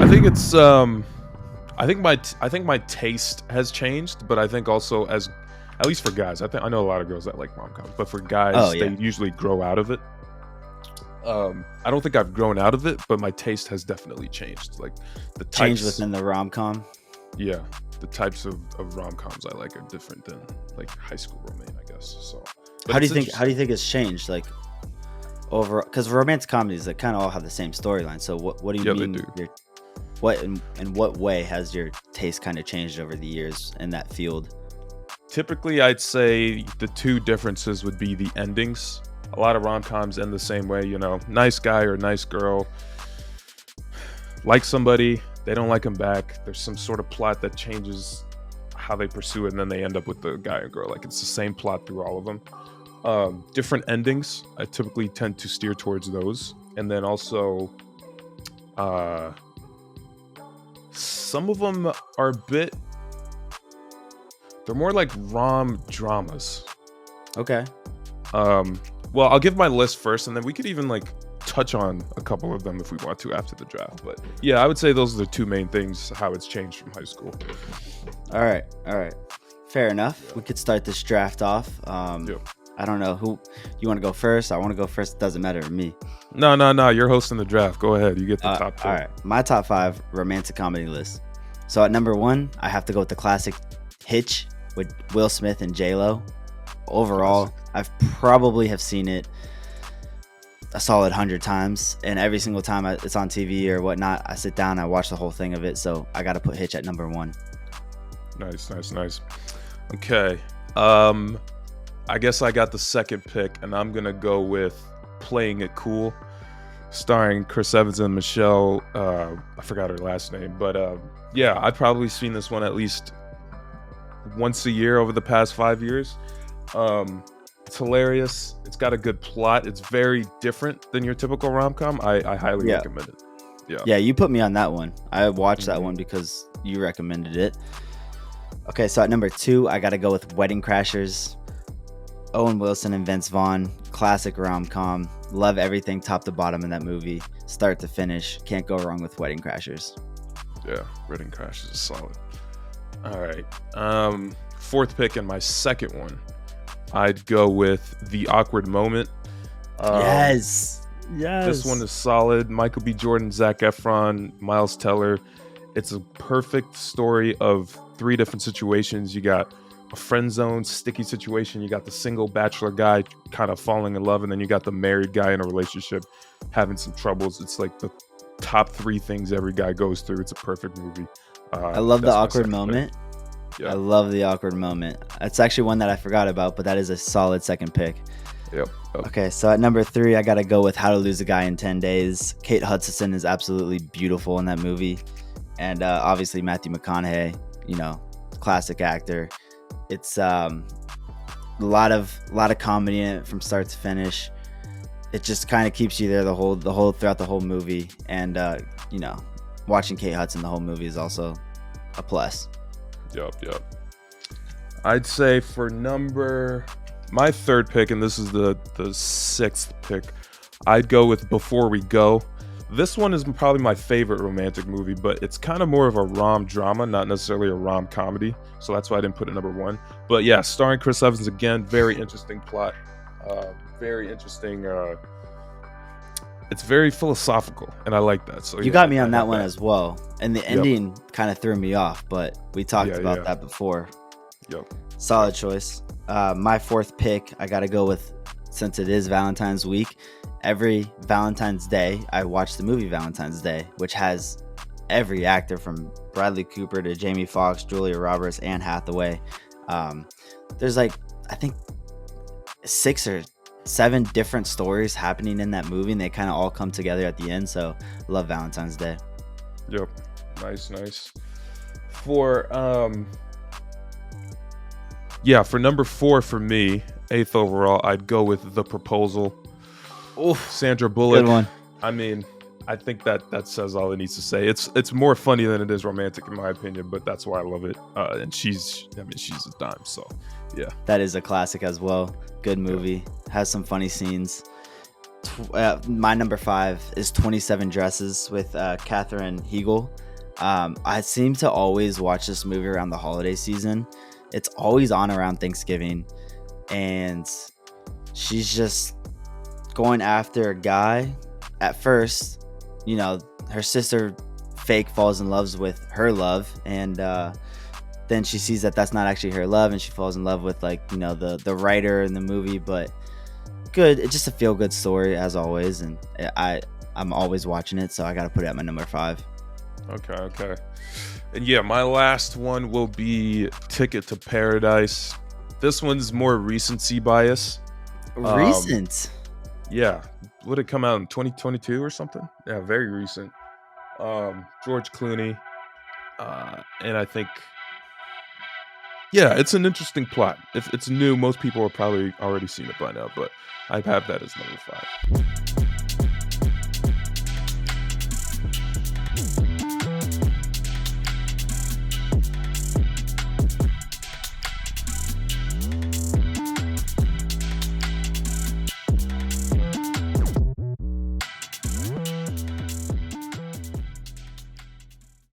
I think it's I think my taste has changed, but I think also as at least for guys, I know a lot of girls that like rom-coms, but for Oh guys, they yeah, usually grow out of it. I don't think I've grown out of it, but my taste has definitely changed. Like the change types, within the rom com. yeah, the types of rom-coms I like are different than like high school romaine, I guess. So, but How do it's you think? How do you interesting. think it's changed? Like over because romantic comedies that kind of all have the same storyline. So what do you Yeah, they do. mean? What in what way has your taste kind of changed over the years in that field? Typically, I'd say the two differences would be the endings. A lot of rom-coms end the same way, nice guy or nice girl like somebody, they don't like him back. There's some sort of plot that changes how they pursue it, and then they end up with the guy or girl. Like it's the same plot through all of them. Different endings. I typically tend to steer towards those, and then also, uh, some of them are a bit. They're more like rom dramas. Okay. Um, well, I'll give my list first, and then we could even like touch on a couple of them if we want to after the draft. But yeah, I would say those are the two main things how it's changed from high school. All right. All right. Fair enough. Yeah. We could start this draft off. Yep. I don't know who you want to go first. I want to go first. It doesn't matter to me. No. You're hosting the draft. Go ahead. You get the top two. All right. My top 5 romantic comedy list. So at number 1, I have to go with the classic Hitch with Will Smith and J-Lo. Overall, I've probably have seen it a solid 100 times, and every single time it's on TV or whatnot, I sit down, I watch the whole thing of it. So I got to put Hitch at number 1. Nice. Okay. I guess I got the second pick, and I'm gonna go with Playing It Cool, starring Chris Evans and Michelle. I forgot her last name, but yeah, I've probably seen this one at least once a year over the past 5 years. It's hilarious. It's got a good plot. It's very different than your typical rom-com. I highly recommend it. Yeah, you put me on that one. I watched that one because you recommended it. Okay, so at number 2, I got to go with Wedding Crashers. Owen Wilson and Vince Vaughn, classic rom-com. Love everything top to bottom in that movie, start to finish. Can't go wrong with Wedding Crashers. Yeah, Wedding Crashers is solid. All right. Fourth pick and my second one, I'd go with The Awkward Moment. Yes. This one is solid. Michael B. Jordan, Zac Efron, Miles Teller. It's a perfect story of 3 different situations. You got a friend zone, sticky situation. You got the single bachelor guy kind of falling in love, and then you got the married guy in a relationship having some troubles. It's like the top 3 things every guy goes through. It's a perfect movie. I love the awkward moment. Yeah. I love the awkward moment. It's actually one that I forgot about, but that is a solid second pick. Yep. Okay, so at number 3, I got to go with How to Lose a Guy in 10 Days. Kate Hudson is absolutely beautiful in that movie. And obviously Matthew McConaughey, classic actor. It's a lot of comedy in it from start to finish. It just kind of keeps you there the whole throughout the whole movie. And watching Kate Hudson the whole movie is also a plus. Yep. I'd say for my third pick, and this is the 6th pick, I'd go with Before We Go. This one is probably my favorite romantic movie, but it's kind of more of a rom drama, not necessarily a rom comedy. So that's why I didn't put it number 1. But yeah, starring Chris Evans again, very interesting plot, very interesting. It's very philosophical, and I like that. So you got me on that one as well, and the ending kind of threw me off, but we talked about that before. Yep. Solid choice. My 4th pick, I got to go with, since it is Valentine's week, every Valentine's Day, I watch the movie Valentine's Day, which has every actor from Bradley Cooper to Jamie Foxx, Julia Roberts, Anne Hathaway. There's I think 6 or 7 different stories happening in that movie, and they kind of all come together at the end. So love Valentine's Day. Yep. Nice. For number 4 for me, 8th overall, I'd go with The Proposal. Oh, Sandra Bullock. Good one. I mean, I think that says all it needs to say. It's more funny than it is romantic in my opinion, but that's why I love it. And she's a dime. So yeah, that is a classic as well. Good movie. Has some funny scenes. My number 5 is 27 Dresses with Katherine Heigl. I seem to always watch this movie around the holiday season. It's always on around Thanksgiving, and she's just going after a guy. At first, her sister fake falls in love with her love, and then she sees that that's not actually her love, and she falls in love with the writer in the movie. But good, it's just a feel good story as always, and I'm always watching it, so I gotta put it at my number 5. Okay. And yeah, my last one will be Ticket to Paradise. This one's more recency bias. Recent. Yeah, would it come out in 2022 or something? Yeah, very recent. George Clooney, and I think, yeah, it's an interesting plot. If it's new, most people have probably already seen it by now, but I have that as number 5.